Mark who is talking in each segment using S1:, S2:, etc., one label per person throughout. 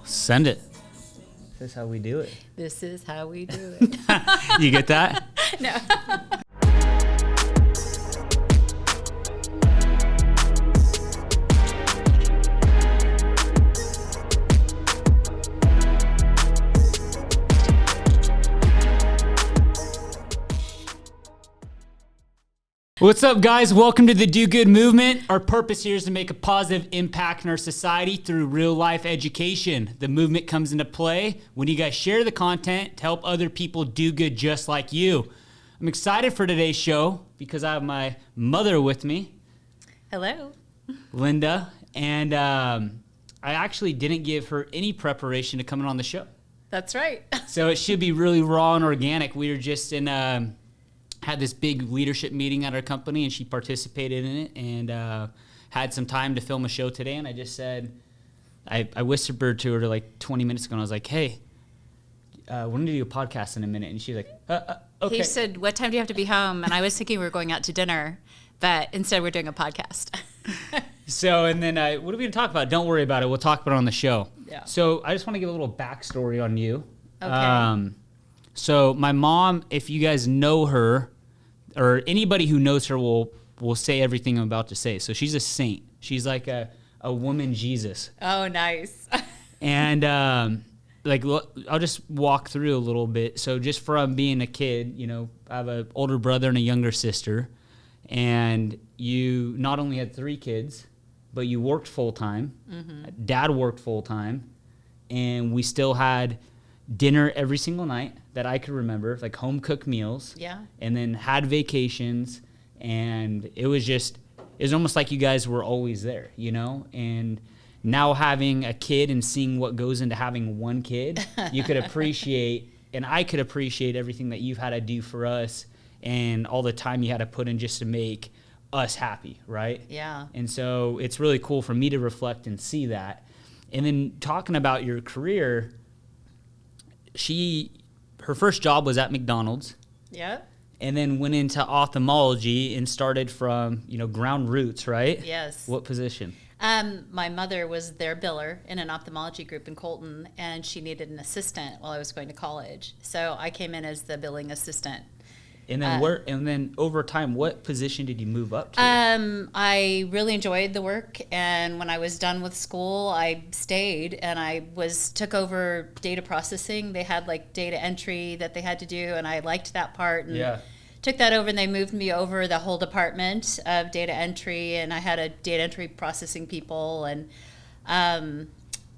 S1: Send it. This is how we do it.
S2: This is how we do it.
S1: You get that?
S2: No.
S1: What's up, guys? Welcome to the Do Good movement. Our purpose here is to make a positive impact in our society through real-life education. The movement comes into play when you guys share the content to help other people do good just like you. I'm excited for today's show because I have my mother with me.
S2: Hello.
S1: Linda. And I actually didn't give her any preparation to coming on the show.
S2: That's right.
S1: So it should be really raw and organic. We were just in... had this big leadership meeting at our company, and she participated in it and had some time to film a show today. And I just said, I whispered to her like 20 minutes ago, and I was like, hey, we're going to do a podcast in a minute. And she's like, okay.
S2: He said, what time do you have to be home? And I was thinking we were going out to dinner, but instead we're doing a podcast.
S1: So, and then what are we going to talk about? Don't worry about it. We'll talk about it on the show.
S2: Yeah.
S1: So I just want to give a little backstory on you.
S2: Okay.
S1: So my mom, if you guys know her, or anybody who knows her will say everything I'm about to say. So she's a saint. She's like a woman Jesus.
S2: Oh, nice.
S1: And I'll just walk through a little bit. So just from being a kid, you know, I have an older brother and a younger sister. And you not only had 3 kids, but you worked full time. Mm-hmm. Dad worked full time. And we still had dinner every single night that I could remember, like home cooked meals.
S2: Yeah.
S1: And then had vacations, and it was almost like you guys were always there, you know? And now having a kid and seeing what goes into having one kid, you could appreciate, and I could appreciate everything that you've had to do for us and all the time you had to put in just to make us happy, right?
S2: Yeah.
S1: And so it's really cool for me to reflect and see that. And then talking about your career, her first job was at McDonald's.
S2: Yep.
S1: And then went into ophthalmology and started from, ground roots, right?
S2: Yes.
S1: What position?
S2: My mother was their biller in an ophthalmology group in Colton, and she needed an assistant while I was going to college. So I came in as the billing assistant.
S1: And then and then over time, what position did you move up to?
S2: I really enjoyed the work, and when I was done with school, I stayed and I took over data processing. They had like data entry that they had to do, and I liked that part. And took that over, and they moved me over the whole department of data entry, and I had a data entry processing people, and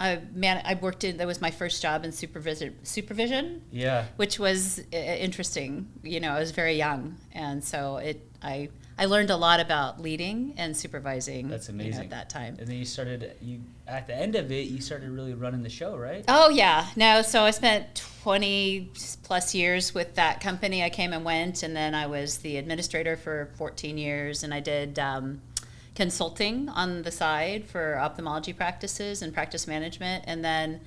S2: I worked that was my first job in supervision. Yeah. Which was interesting. I was very young, and so I learned a lot about leading and supervising.
S1: That's amazing.
S2: At that time.
S1: And then at the end of it, you started really running the show, right?
S2: Oh yeah. No, so I spent 20 plus years with that company. I came and went, and then I was the administrator for 14 years, and I did consulting on the side for ophthalmology practices and practice management, and then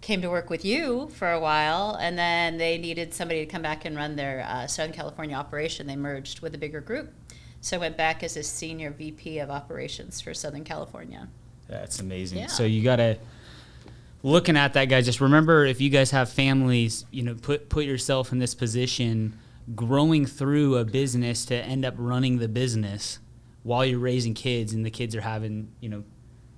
S2: came to work with you for a while, and then they needed somebody to come back and run their Southern California operation. They merged with a bigger group. So I went back as a senior VP of operations for Southern California.
S1: That's amazing.
S2: Yeah.
S1: So you got to, looking at that, guys, just remember, if you guys have families, put yourself in this position, growing through a business to end up running the business while you're raising kids, and the kids are having,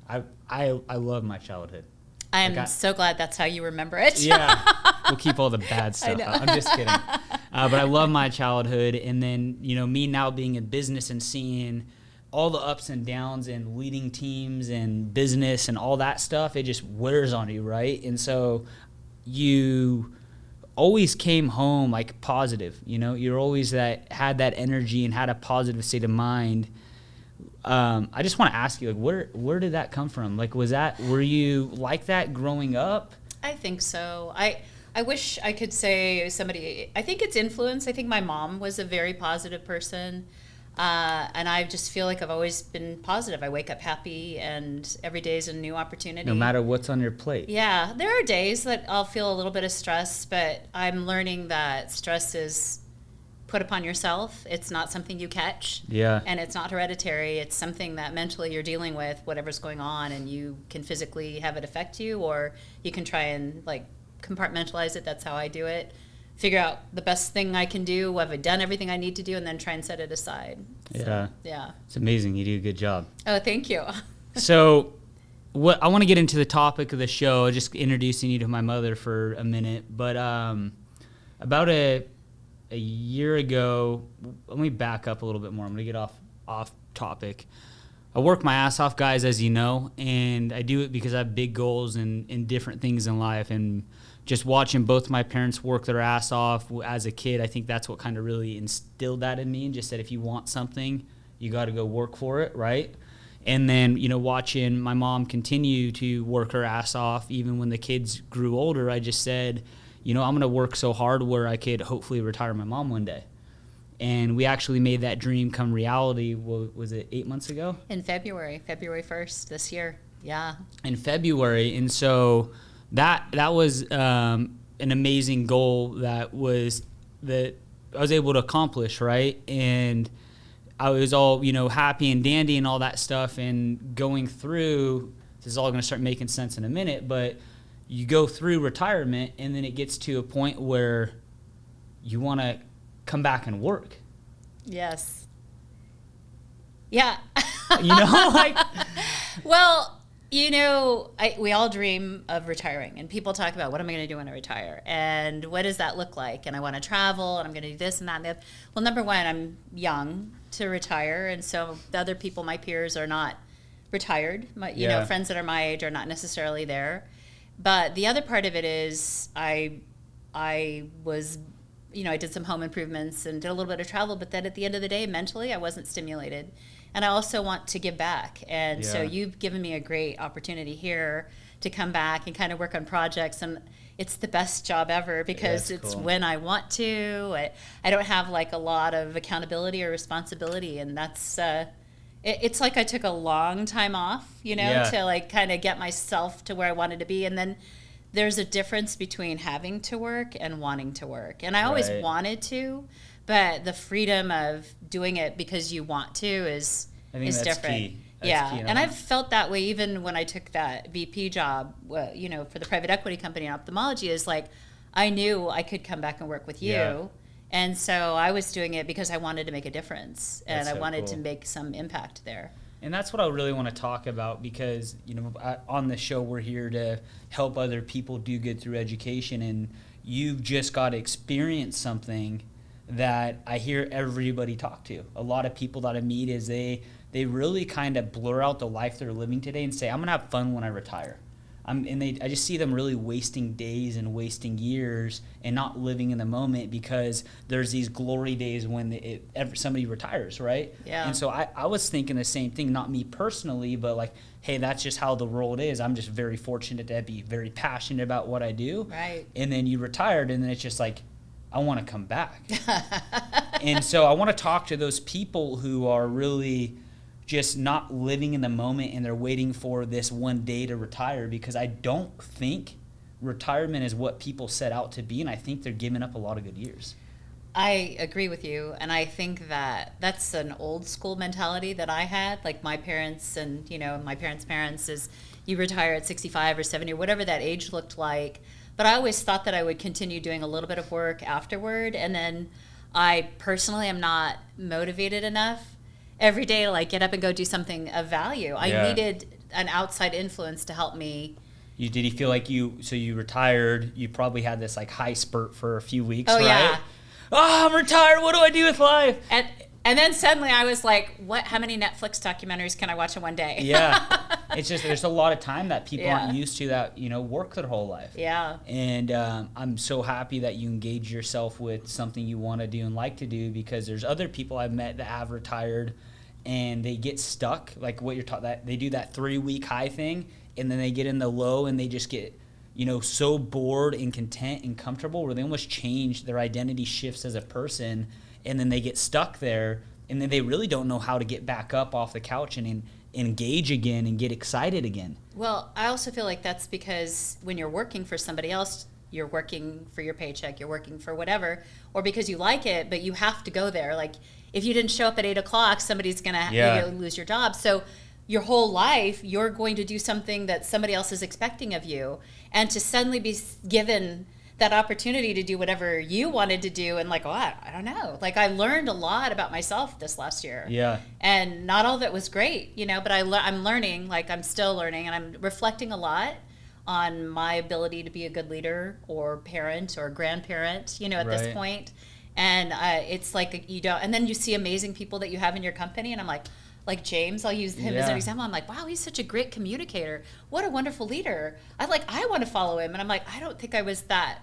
S1: I love my childhood.
S2: I am so glad that's how you remember it.
S1: Yeah, we'll keep all the bad stuff out. I'm just kidding. But I love my childhood, and then, me now being in business and seeing all the ups and downs and leading teams and business and all that stuff, it just wears on you, right? And so you always came home like positive, you're always had that energy and had a positive state of mind. I just want to ask you, like, where did that come from? Like, were you like that growing up?
S2: I think so. I wish I could say I think it's influence. I think my mom was a very positive person. And I just feel like I've always been positive. I wake up happy, and every day is a new opportunity.
S1: No matter what's on your plate.
S2: Yeah. There are days that I'll feel a little bit of stress, but I'm learning that stress is put upon yourself. It's not something you catch.
S1: Yeah.
S2: And it's not hereditary. It's something that mentally you're dealing with, whatever's going on, and you can physically have it affect you, or you can try and like compartmentalize it. That's how I do it. Figure out the best thing I can do. Have I done everything I need to do? And then try and set it aside. So, yeah.
S1: It's amazing. You do a good job.
S2: Oh, thank you.
S1: So what I want to get into the topic of the show, just introducing you to my mother for a minute. But about a year ago, let me back up a little bit more. I'm going to get off topic. I work my ass off, guys, as you know, and I do it because I have big goals and different things in life. And just watching both my parents work their ass off as a kid, I think that's what kind of really instilled that in me, and just said if you want something, you got to go work for it, right? And then, watching my mom continue to work her ass off, even when the kids grew older, I just said, I'm going to work so hard where I could hopefully retire my mom one day. And we actually made that dream come reality. Was it 8 months ago?
S2: In February 1st this year. Yeah.
S1: In February. And so that was an amazing goal that I was able to accomplish, right? And I was all, happy and dandy and all that stuff. And going through, this is all going to start making sense in a minute, but you go through retirement, and then it gets to a point where you want to come back and work.
S2: Yes. Yeah. Well, we all dream of retiring, and people talk about, what am I going to do when I retire? And what does that look like? And I want to travel, and I'm going to do this and that and the other. Well, number one, I'm young to retire, and so the other people, my peers, are not retired. Friends that are my age are not necessarily there. But the other part of it is I was, I did some home improvements and did a little bit of travel, but then at the end of the day, mentally, I wasn't stimulated. And I also want to give back. And so you've given me a great opportunity here to come back and kind of work on projects. And it's the best job ever because it's cool. When I want to. I don't have like a lot of accountability or responsibility. And that's, it's like I took a long time off, to like kind of get myself to where I wanted to be. And then there's a difference between having to work and wanting to work. And I always wanted to, but the freedom of doing it because you want to is different.
S1: Key. That's key,
S2: and I've felt that way even when I took that VP job, for the private equity company in ophthalmology, is like I knew I could come back and work with you. Yeah. And so I was doing it because I wanted to make a difference, and I wanted to make some impact there.
S1: And that's what I really want to talk about because, on the show we're here to help other people do good through education, and you've just got to experience something that I hear everybody talk to. A lot of people that I meet is they really kind of blur out the life they're living today and say, I'm going to have fun when I retire. I just see them really wasting days and wasting years and not living in the moment because there's these glory days when somebody retires, right?
S2: Yeah.
S1: And so I was thinking the same thing, not me personally, but like, hey, that's just how the world is. I'm just very fortunate to be very passionate about what I do.
S2: Right.
S1: And then you retired, and then it's just like, I want to come back. And so I want to talk to those people who are really just not living in the moment and they're waiting for this one day to retire, because I don't think retirement is what people set out to be, and I think they're giving up a lot of good years.
S2: I agree with you, and I think that that's an old school mentality that I had, like my parents and my parents' parents, is you retire at 65 or 70 or whatever that age looked like. But I always thought that I would continue doing a little bit of work afterward, and then I personally am not motivated enough every day to like get up and go do something of value. I needed an outside influence to help me.
S1: Did you feel like you retired, you probably had this like high spurt for a few weeks,
S2: right?
S1: Yeah. Oh, I'm retired, what do I do with life?
S2: And then suddenly I was like, how many Netflix documentaries can I watch in one day?
S1: Yeah. It's just there's a lot of time that people aren't used to that, work their whole life.
S2: Yeah.
S1: And I'm so happy that you engage yourself with something you want to do and like to do, because there's other people I've met that have retired and they get stuck, like what you're taught, that they do that 3-week high thing, and then they get in the low and they just get, so bored and content and comfortable where they almost change, their identity shifts as a person, and then they get stuck there, and then they really don't know how to get back up off the couch and engage again and get excited again.
S2: Well, I also feel like that's because when you're working for somebody else, you're working for your paycheck, you're working for whatever, or because you like it, but you have to go there. Like if you didn't show up at 8:00, somebody's going to lose your job. So your whole life, you're going to do something that somebody else is expecting of you. And to suddenly be given that opportunity to do whatever you wanted to do, and like, I don't know. Like I learned a lot about myself this last year.
S1: Yeah.
S2: And not all of it was great, but I'm learning, like I'm still learning, and I'm reflecting a lot on my ability to be a good leader or parent or grandparent, at this point. And it's like and then you see amazing people that you have in your company, and I'm like James, I'll use him as an example. I'm like, wow, he's such a great communicator. What a wonderful leader. I want to follow him. And I'm like, I don't think I was that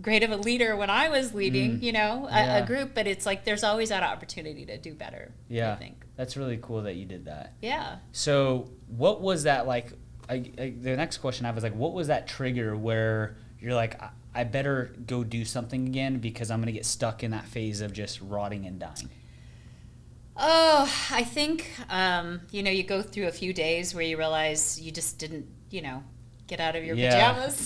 S2: great of a leader when I was leading, a group, but it's like there's always that opportunity to do better.
S1: Yeah,
S2: I think
S1: that's really cool that you did that.
S2: Yeah.
S1: So what was that like? The next question I have is like, what was that trigger where you're like, I better go do something again because I'm gonna get stuck in that phase of just rotting and dying?
S2: Oh, I think you go through a few days where you realize you just didn't get out of your pajamas,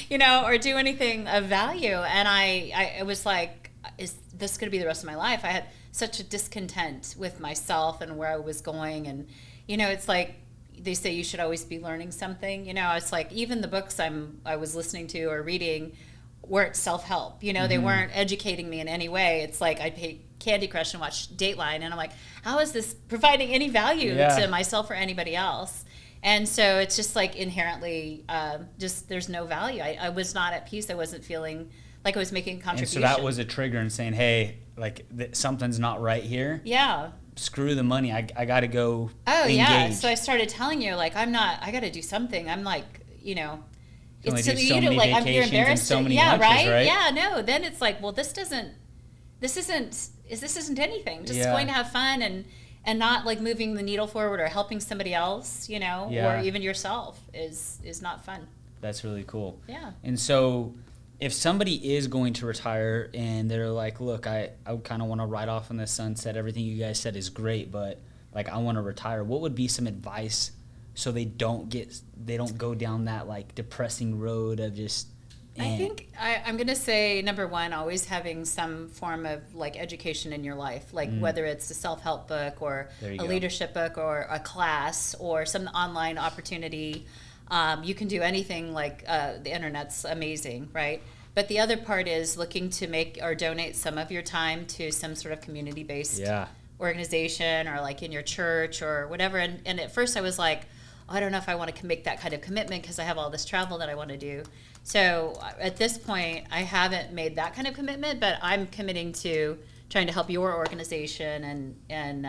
S2: or do anything of value. And I was like, is this going to be the rest of my life? I had such a discontent with myself and where I was going. And, it's like they say you should always be learning something. It's like even the books I was listening to or reading weren't self-help. They weren't educating me in any way. It's like I'd pay Candy Crush and watch Dateline. And I'm like, how is this providing any value to myself or anybody else? And so it's just like inherently, there's no value. I was not at peace. I wasn't feeling like I was making a contribution.
S1: And so that was a trigger in saying, hey, like something's not right here.
S2: Yeah.
S1: Screw the money. I got to go
S2: engage. Yeah. So I started telling you, like, I got to do something. I'm like,
S1: it's so many vacations you're embarrassed and so many lunches, right?
S2: Yeah, no. Then it's like, well, this isn't anything. Just going to have fun and not like moving the needle forward or helping somebody else, or even yourself is not fun.
S1: That's really cool.
S2: Yeah.
S1: And so if somebody is going to retire and they're like, look, I kind of want to ride off in the sunset. Everything you guys said is great, but like I want to retire. What would be some advice so they don't go down that like depressing road of just
S2: I think I'm going to say, number one, always having some form of like education in your life, like whether it's a self-help book or a leadership book or a class or some online opportunity. You can do anything, like the internet's amazing, right? But the other part is looking to make or donate some of your time to some sort of community-based organization or like in your church or whatever. And at first I was like, I don't know if I want to make that kind of commitment because I have all this travel that I want to do. So at this point, I haven't made that kind of commitment, but I'm committing to trying to help your organization and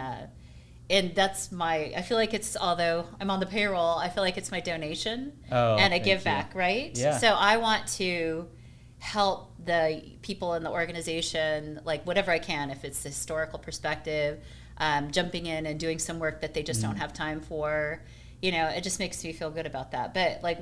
S2: that's I feel like it's, although I'm on the payroll, I feel like it's my donation and a give back, right?
S1: Yeah.
S2: So I want to help the people in the organization, like whatever I can, if it's the historical perspective, jumping in and doing some work that they just don't have time for. It just makes me feel good about that. But like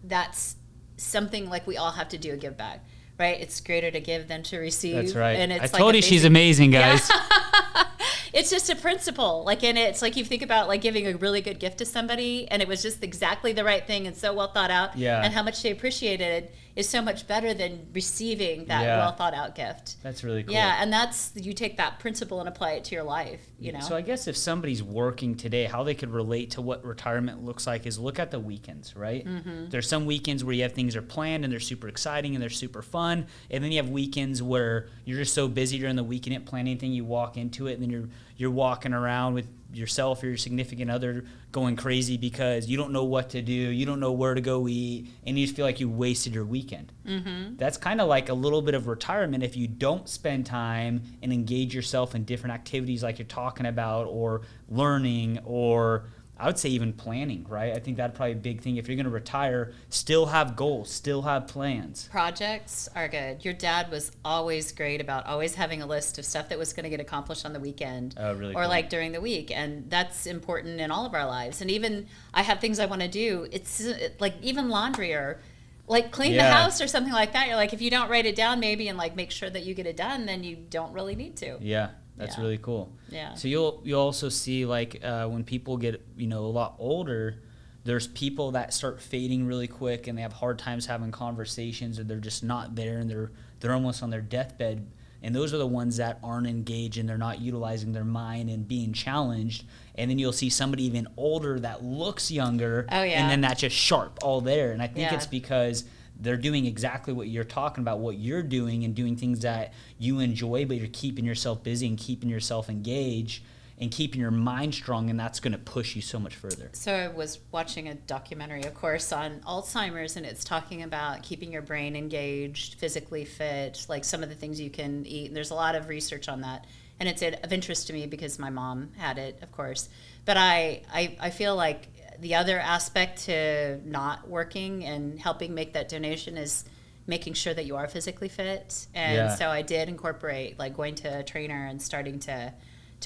S2: that's something like we all have to do a give back, right? It's greater to give than to receive.
S1: That's right.
S2: And it's
S1: I told you she's amazing, guys.
S2: Yeah. It's just a principle. Like, and it's like you think about like giving a really good gift to somebody and it was just exactly the right thing and so well thought out.
S1: Yeah.
S2: And how much they appreciated it is so much better than receiving that well thought out gift.
S1: That's really cool.
S2: Yeah, and you take that principle and apply it to your life,
S1: So I guess if somebody's working today, how they could relate to what retirement looks like is look at the weekends, right? Mm-hmm. There's some weekends where you have things are planned and they're super exciting and they're super fun. And then you have weekends where you're just so busy during the week you didn't plan anything, you walk into it and then you're walking around with yourself or your significant other going crazy because you don't know what to do, you don't know where to go eat, and you just feel like you wasted your weekend. Mm-hmm. That's kind of like a little bit of retirement if you don't spend time and engage yourself in different activities like you're talking about, or learning, or I would say even planning, right? I think that'd probably be a big thing. If you're going to retire, still have goals, still have plans.
S2: Projects are good. Your dad was always great about always having a list of stuff that was going to get accomplished on the weekend
S1: really
S2: or
S1: cool.
S2: like during the week. And that's important in all of our lives. And even I have things I want to do. It's like even laundry or like clean the house or something like that. You're like, if you don't write it down maybe and like make sure that you get it done, then you don't really need to.
S1: Yeah. That's really cool.
S2: Yeah.
S1: So you'll also see like when people get a lot older, There's people that start fading really quick and they have hard times having conversations, or they're just not there, and they're almost on their deathbed. And those are the ones that aren't engaged and they're not utilizing their mind and being challenged. And then you'll see somebody even older that looks younger, and then that's just sharp all there. And I think it's because they're doing exactly what you're talking about, what you're doing, and doing things that you enjoy, but you're keeping yourself busy and keeping yourself engaged and keeping your mind strong, and that's going to push you so much further.
S2: So I was watching a documentary, of course, on Alzheimer's, and it's talking about keeping your brain engaged, physically fit, like some of the things you can eat. And there's a lot of research on that, and it's of interest to me because my mom had it, of course. But I feel like the other aspect to not working and helping make that donation is making sure that you are physically fit. And so I did incorporate like going to a trainer and starting to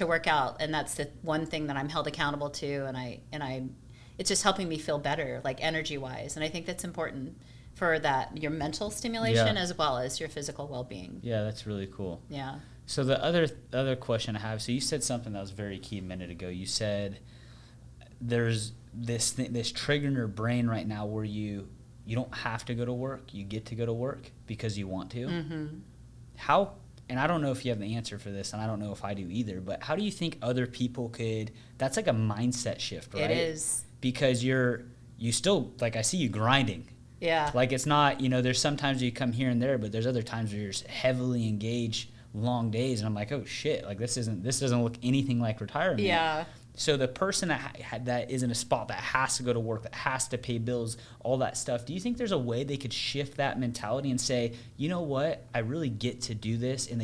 S2: work out, and that's the one thing that I'm held accountable to, and I it's just helping me feel better, like energy wise, and I think that's important for that, your mental stimulation as well as your physical well-being.
S1: Yeah, that's really cool.
S2: Yeah.
S1: So the other question I have, so you said something that was very key a minute ago. You said there's this trigger in your brain right now where you don't have to go to work, you get to go to work because you want to.
S2: Mm-hmm.
S1: How, and I don't know if you have the answer for this, and I don't know if I do either, but how do you think other people could, that's like a mindset shift, right?
S2: It is.
S1: Because you still, like, I see you grinding.
S2: Yeah.
S1: Like, it's not, there's sometimes you come here and there, but there's other times where you're just heavily engaged, long days, and I'm like, oh shit, like this doesn't look anything like retirement.
S2: Yeah.
S1: So the person that is in a spot that has to go to work, that has to pay bills, all that stuff, do you think there's a way they could shift that mentality and say, you know what, I really get to do this, and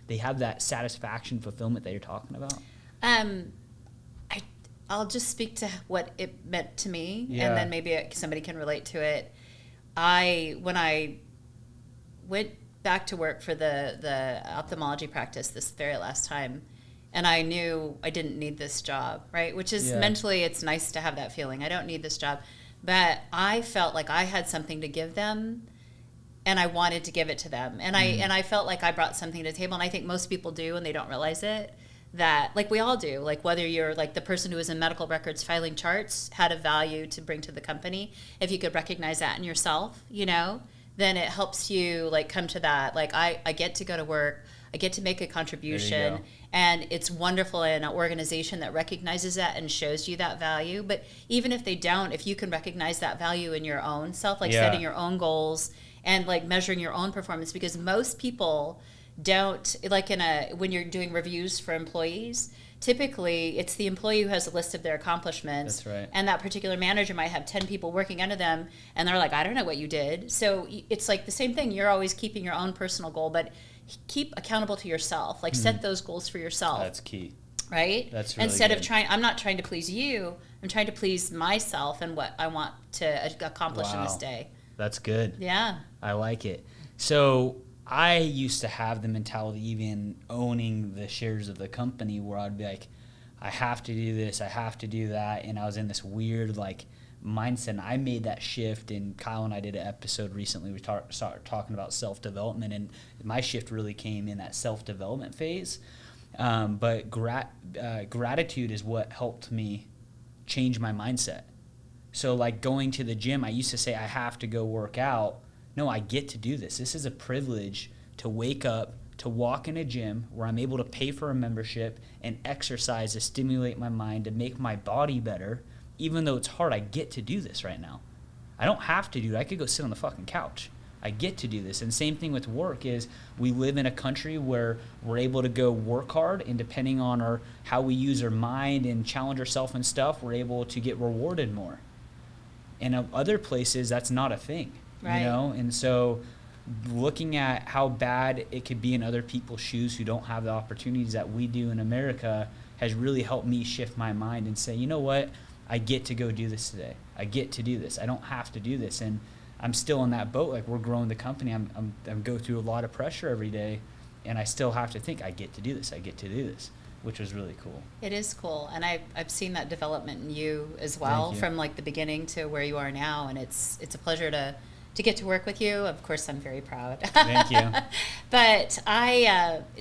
S1: they have that satisfaction, fulfillment that you're talking about?
S2: I'll just speak to what it meant to me, and then maybe somebody can relate to it. When I went back to work for the ophthalmology practice this very last time, and I knew I didn't need this job, right? Which is mentally, it's nice to have that feeling. I don't need this job. But I felt like I had something to give them, and I wanted to give it to them. And I felt like I brought something to the table, and I think most people do, and they don't realize it, that, like we all do, like whether you're like the person who was in medical records filing charts had a value to bring to the company. If you could recognize that in yourself, then it helps you like come to that, like I get to go to work, I get to make a contribution, and it's wonderful in an organization that recognizes that and shows you that value. But even if they don't, if you can recognize that value in your own self, like setting your own goals and like measuring your own performance, because most people don't, like when you're doing reviews for employees, typically it's the employee who has a list of their accomplishments.
S1: That's right.
S2: And that particular manager might have 10 people working under them, and they're like, I don't know what you did. So it's like the same thing. You're always keeping your own personal goal, but keep accountable to yourself. Like set those goals for yourself.
S1: That's key.
S2: Right?
S1: That's really
S2: Instead
S1: good.
S2: of I'm not trying to please you. I'm trying to please myself and what I want to accomplish in this day.
S1: That's good.
S2: Yeah.
S1: I like it. So I used to have the mentality, even owning the shares of the company, where I'd be like, I have to do this, I have to do that. And I was in this weird like mindset. And I made that shift, and Kyle and I did an episode recently. We started talking about self-development, and my shift really came in that self-development phase. But gratitude is what helped me change my mindset. So like going to the gym, I used to say I have to go work out. No, I get to do this. This is a privilege to wake up, to walk in a gym where I'm able to pay for a membership and exercise to stimulate my mind, to make my body better. Even though it's hard, I get to do this right now. I don't have to do it. I could go sit on the fucking couch. I get to do this. And same thing with work is we live in a country where we're able to go work hard, and depending on how we use our mind and challenge ourselves and stuff, we're able to get rewarded more. And other places, that's not a thing,
S2: right.
S1: And so looking at how bad it could be in other people's shoes who don't have the opportunities that we do in America has really helped me shift my mind and say, you know what? I get to go do this today. I get to do this. I don't have to do this. And I'm still in that boat. Like, we're growing the company. I'm go through a lot of pressure every day, and I still have to think, I get to do this. I get to do this, which was really cool.
S2: It is cool. And I've seen that development in you as well, from like the beginning to where you are now. And it's a pleasure to get to work with you. Of course, I'm very proud.
S1: Thank you.
S2: But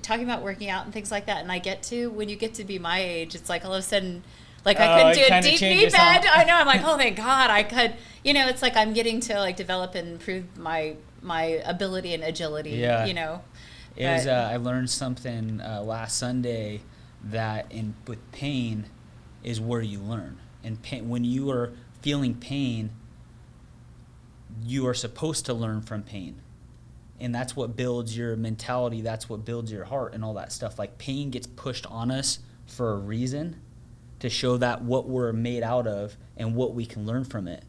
S2: talking about working out and things like that, and when you get to be my age, it's like all of a sudden Like I couldn't do a
S1: kinda
S2: deep knee
S1: changes,
S2: bend.
S1: huh?
S2: I know. I'm like, oh, thank God I could. You know, it's like I'm getting to like develop and improve my ability and agility.
S1: Yeah.
S2: You know.
S1: It was, I learned something last Sunday that with pain is where you learn. And pain, when you are feeling pain, you are supposed to learn from pain. And that's what builds your mentality. That's what builds your heart and all that stuff. Like pain gets pushed on us for a reason, to show that what we're made out of and what we can learn from it.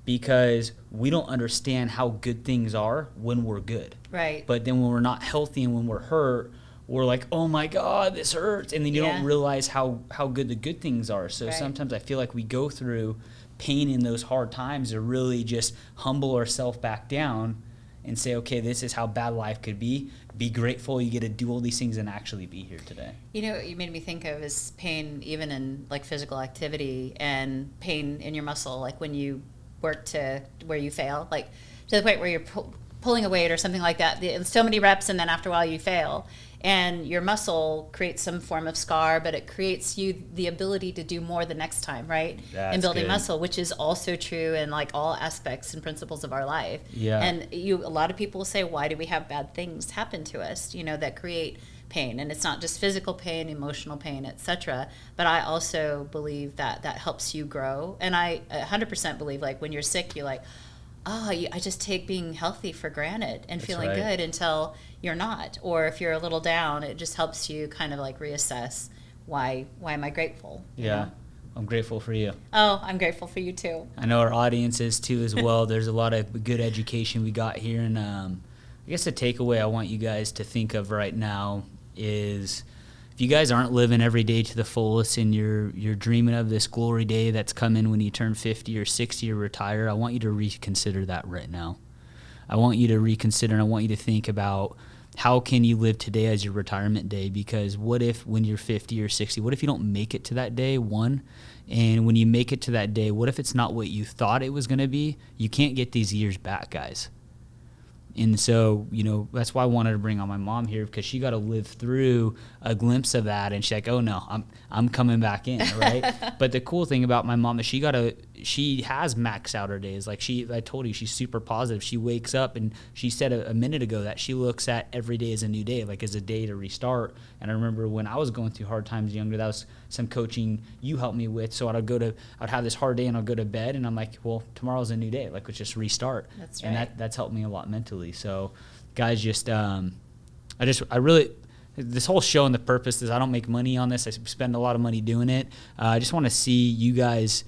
S1: Because we don't understand how good things are when we're good.
S2: Right.
S1: But then when we're not healthy and when we're hurt, we're like, oh my God, this hurts. And then you don't realize how good the good things are. So sometimes I feel like we go through pain in those hard times to really just humble ourselves back down and say, okay, this is how bad life could be. Be grateful you get to do all these things and actually be here today. You
S2: know what you made me think of is pain even in like physical activity, and pain in your muscle, like when you work to where you fail, like to the point where you're pulling a weight or something like that, so many reps, and then after a while you fail, and your muscle creates some form of scar, but it creates you the ability to do more the next time, right?
S1: That's
S2: and building
S1: good.
S2: muscle, which is also true in like all aspects and principles of our life.
S1: Yeah.
S2: And a lot of people say, why do we have bad things happen to us, you know, that create pain? And it's not just physical pain, emotional pain, etc. But I also believe that helps you grow. And I 100% believe, like, when you're sick, you're like, I just take being healthy for granted and feeling good until you're not. Or if you're a little down, it just helps you kind of like reassess, why am I grateful? You know?
S1: I'm grateful for you.
S2: Oh, I'm grateful for you too.
S1: I know our audience is too as well. There's a lot of good education we got here. And I guess the takeaway I want you guys to think of right now is, if you guys aren't living every day to the fullest and you're dreaming of this glory day that's coming when you turn 50 or 60 or retire, I want you to reconsider that right now. I want you to reconsider, and I want you to think about how can you live today as your retirement day. Because what if when you're 50 or 60, what if you don't make it to that day, one? And when you make it to that day, what if it's not what you thought it was going to be? You can't get these years back, guys. And so, you know, that's why I wanted to bring on my mom here, because she got to live through a glimpse of that. And she's like, oh no, I'm coming back in, right? But the cool thing about my mom is she has maxed out her days. Like I told you, she's super positive. She wakes up, and she said a minute ago that she looks at every day as a new day, like as a day to restart. And I remember when I was going through hard times younger, that was some coaching you helped me with. So I'd have this hard day and I'll go to bed and I'm like, well, tomorrow's a new day. Like, let's just restart.
S2: That's right.
S1: And that's helped me a lot mentally. So guys, this whole show, and the purpose is, I don't make money on this. I spend a lot of money doing it. I just want to see you guys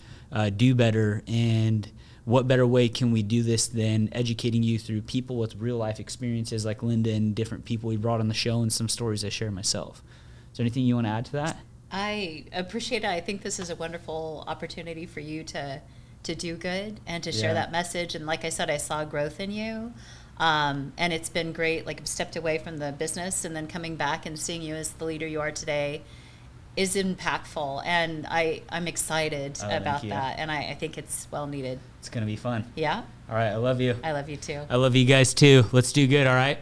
S1: do better. And what better way can we do this than educating you through people with real life experiences like Linda and different people we brought on the show, and some stories I share myself. Is there anything you want to add to that?
S2: I appreciate it. I think this is a wonderful opportunity for you to do good and to share that message. And like I said, I saw growth in you. And it's been great. Like, I've stepped away from the business, and then coming back and seeing you as the leader you are today is impactful. And I'm excited about that. And I think it's well needed.
S1: It's going to be fun.
S2: Yeah.
S1: All right. I love you.
S2: I love you too.
S1: I love you guys too. Let's do good. All right.